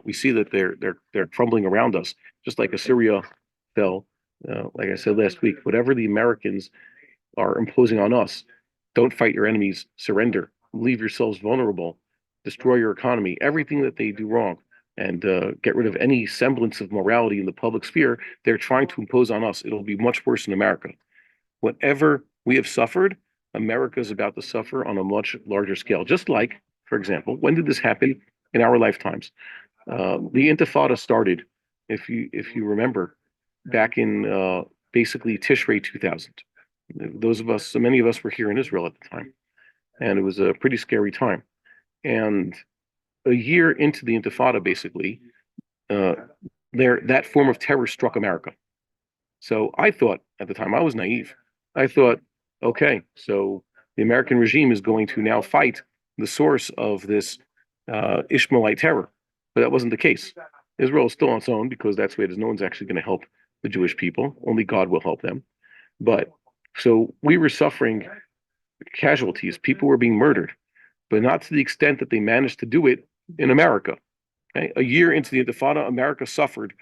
We see that they're crumbling around us, just like Assyria fell. Like I said last week, whatever the Americans are imposing on us, don't fight your enemies, surrender, leave yourselves vulnerable, destroy your economy, everything that they do wrong, and get rid of any semblance of morality in the public sphere, they're trying to impose on us. It'll be much worse in America. Whatever we have suffered, America is about to suffer on a much larger scale. Just like, for example, when did this happen in our lifetimes? The Intifada started, if you remember, back in basically Tishrei 2000. Those of us, so many of us were here in Israel at the time, and it was a pretty scary time. And a year into the Intifada, basically, uh, that form of terror struck America. So I thought at the time I was naive. I thought, okay, so the American regime is going to now fight the source of this Ishmaelite terror, but that wasn't the case. Israel is still on its own because that's the way it is. No one's actually going to help the Jewish people. Only God will help them. But so we were suffering casualties. People were being murdered, but not to the extent that they managed to do it in America. Okay? A year into the Intifada, America suffered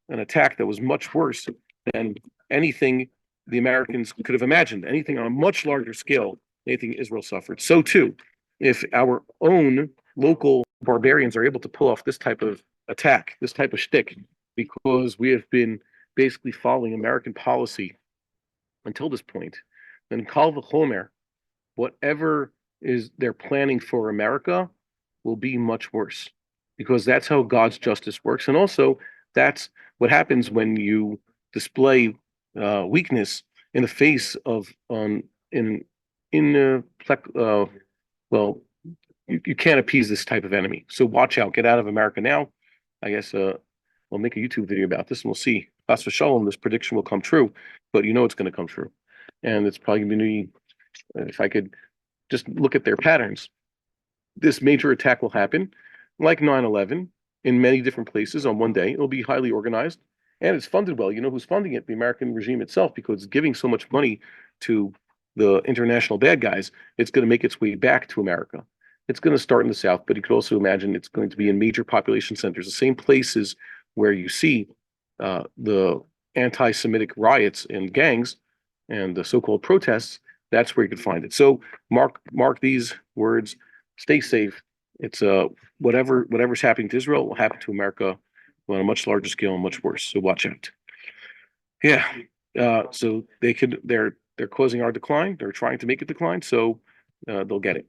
an attack that was much worse than anything the Americans could have imagined, anything on a much larger scale, anything Israel suffered. So, too, if our own local barbarians are able to pull off this type of attack, this type of shtick, because we have been basically following American policy until this point, then Kal v'chomer, whatever is they're planning for America will be much worse because that's how God's justice works. And also, that's what happens when you display weakness in the face of in well, you can't appease this type of enemy. So watch out, get out of America now. I guess we'll make a YouTube video about this and we'll see. Chas v'shalom, this prediction will come true, but you know it's going to come true, and it's probably going to be. If I could just look at their patterns, this major attack will happen, like 9/11, in many different places on one day. It'll be highly organized and it's funded well. You know who's funding it? The American regime itself, because it's giving so much money to the international bad guys. It's going to make its way back to America. It's going to start in the South, but you could also imagine it's going to be in major population centers, the same places where you see the anti-Semitic riots and gangs and the so-called protests. That's where you could find it. So mark these words. Stay safe. It's whatever's happening to Israel will happen to America on a much larger scale and much worse. So watch out. Yeah. So they're causing our decline. They're trying to make it decline. So they'll get it.